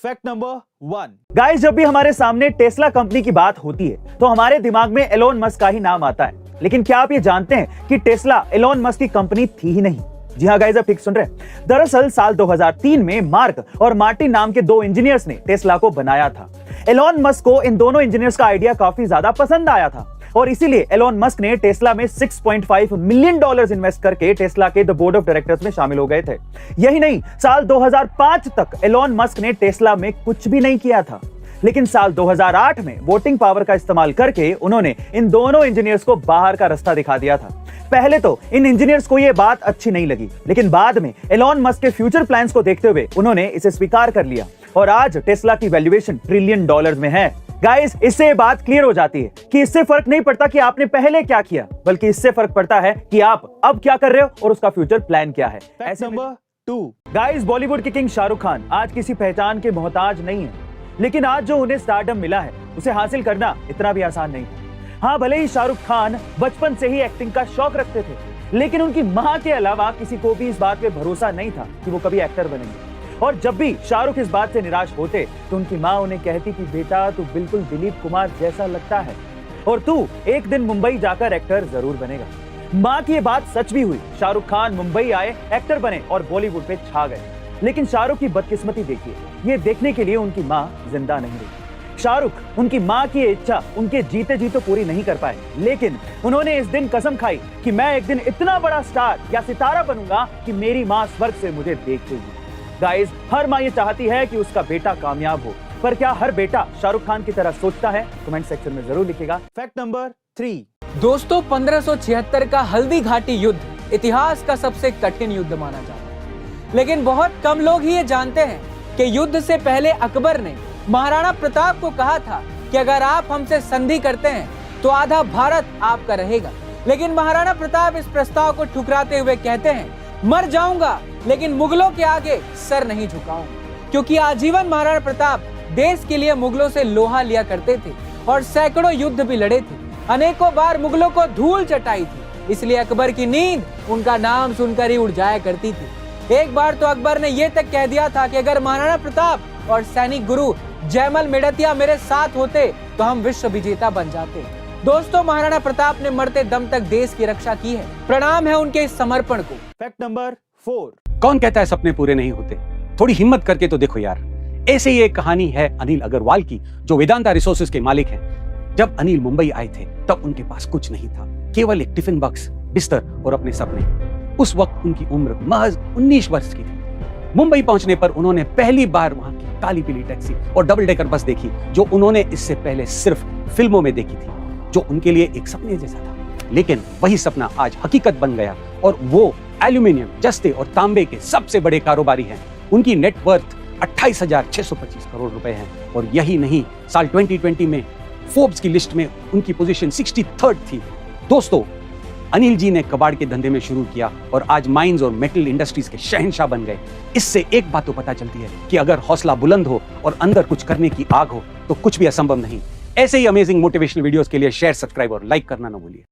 Fact number 1 guys, जब भी हमारे सामने टेस्ला कंपनी की बात होती है तो हमारे दिमाग में एलोन मस्क का ही नाम आता है। लेकिन क्या आप ये जानते हैं कि टेस्ला एलोन मस्क की कंपनी थी ही नहीं। जी हाँ गाइस, आप ठीक सुन रहे हैं। दरअसल साल 2003 में मार्क और मार्टिन नाम के दो इंजीनियर्स ने टेस्ला को बनाया था। एलोन मस्क को इन दोनों इंजीनियर्स का आइडिया काफी ज्यादा पसंद आया था और इसीलिए एलोन मस्क ने टेस्ला में $6.5 मिलियन इन्वेस्ट करके टेस्ला के द बोर्ड ऑफ डायरेक्टर्स में शामिल हो गए थे। यही नहीं, साल 2005 तक एलोन मस्क ने टेस्ला में कुछ भी नहीं किया था, लेकिन साल 2008 में वोटिंग पावर का इस्तेमाल करके उन्होंने इन दोनों इंजीनियर्स को बाहर का रास्ता दिखा दिया था। पहले तो इन इंजीनियर्स को यह बात अच्छी नहीं लगी, लेकिन बाद में एलोन मस्क के फ्यूचर प्लान्स को देखते हुए उन्होंने इसे स्वीकार कर लिया और आज टेस्ला की वैल्यूएशन $1 ट्रिलियन में है। गाइस, इससे ये बात क्लियर हो जाती है कि इससे फर्क नहीं पड़ता कि आपने पहले क्या किया, बल्कि इससे फर्क पड़ता है कि आप अब क्या कर रहे हो और उसका फ्यूचर प्लान क्या है। फैक्ट नंबर 2 गाइस, बॉलीवुड के किंग शाहरुख खान आज किसी पहचान के मोहताज नहीं है, लेकिन आज जो उन्हें स्टारडम मिला है उसे हासिल करना इतना भी आसान नहीं है। हाँ, भले ही शाहरुख खान बचपन से ही एक्टिंग का शौक रखते थे, लेकिन उनकी मां के अलावा किसी को भी इस बात पे भरोसा नहीं था कि वो कभी एक्टर बनेंगे। और जब भी शाहरुख इस बात से निराश होते तो उनकी मां उन्हें कहती कि बेटा, तू बिल्कुल दिलीप कुमार जैसा लगता है और तू एक दिन मुंबई जाकर एक्टर जरूर बनेगा। मां की ये बात सच भी हुई। शाहरुख खान मुंबई आए, एक्टर बने और बॉलीवुड पे छा गए। लेकिन शाहरुख की बदकिस्मती देखिए, ये देखने के लिए उनकी मां जिंदा नहीं रही। शाहरुख उनकी मां की इच्छा उनके जीते जी तो पूरी नहीं कर पाए, लेकिन उन्होंने इस दिन कसम खाई कि मैं एक दिन इतना बड़ा स्टार या सितारा बनूंगा कि मेरी मां स्वर्ग से मुझे देखेगी। गाइस, हर मां ये चाहती है कि उसका बेटा कामयाब हो, पर क्या हर बेटा शाहरुख खान की तरह सोचता है? कमेंट सेक्शन में जरूर लिखिएगा। फैक्ट नंबर 3 दोस्तों, 1576 का हल्दी घाटी युद्ध इतिहास का सबसे कठिन युद्ध माना जाता है, लेकिन बहुत कम लोग ही ये जानते हैं कि युद्ध से पहले अकबर ने महाराणा प्रताप को कहा था कि अगर आप हमसे संधि करते हैं तो आधा भारत आपका रहेगा। लेकिन महाराणा प्रताप इस प्रस्ताव को ठुकराते हुए कहते हैं, मर जाऊंगा लेकिन मुगलों के आगे सर नहीं झुकाऊंगा। क्योंकि आजीवन महाराणा प्रताप देश के लिए मुगलों से लोहा लिया करते थे और सैकड़ों युद्ध भी लड़े थे, अनेकों बार मुगलों को धूल चटाई थी, इसलिए अकबर की नींद उनका नाम सुनकर ही उड़ जाया करती थी। एक बार तो अकबर ने यह तक कह दिया था कि अगर महाराणा प्रताप और सैनिक गुरु जयमल मेड़तिया मेरे साथ होते तो हम विश्व विजेता बन जाते। दोस्तों, महाराणा प्रताप ने मरते दम तक देश की रक्षा की है। प्रणाम है उनके इस समर्पण को। फैक्ट नंबर 4 कौन कहता है सपने पूरे नहीं होते? थोड़ी हिम्मत करके तो देखो यार। ऐसे ही एक कहानी है अनिल अग्रवाल की, जो वेदांता रिसोर्सेज के मालिक हैं। जब अनिल मुंबई आए थे तब उनके पास कुछ नहीं था, केवल एक टिफिन बॉक्स, बिस्तर और अपने सपने। उस वक्त उनकी उम्र महज 19 वर्ष की थी। मुंबई पहुंचने पर उन्होंने पहली बार वहां की काली पीली टैक्सी और डबल डेकर बस देखी, जो उन्होंने इससे पहले सिर्फ फिल्मों में देखी थी, जो उनके लिए एक सपने जैसा था। लेकिन वही सपना आज हकीकत बन गया और वो एल्यूमिनियम, जस्ते और तांबे के सबसे बड़े कारोबारी हैं। उनकी नेट वर्थ 28,625 करोड़ रुपए है। और यही नहीं, साल 2020 में फोर्ब्स की लिस्ट में उनकी पोजीशन 63rd थी। दोस्तों, अनिल जी ने कबाड़ के धंधे में शुरू किया और आज माइंस और मेटल इंडस्ट्रीज के शहंशाह बन गए। इससे एक बात तो पता चलती है कि अगर हौसला बुलंद हो और अंदर कुछ करने की आग हो तो कुछ भी असंभव नहीं। ऐसे ही अमेजिंग मोटिवेशनल वीडियोस के लिए शेयर, सब्सक्राइब और लाइक करना ना भूलिए।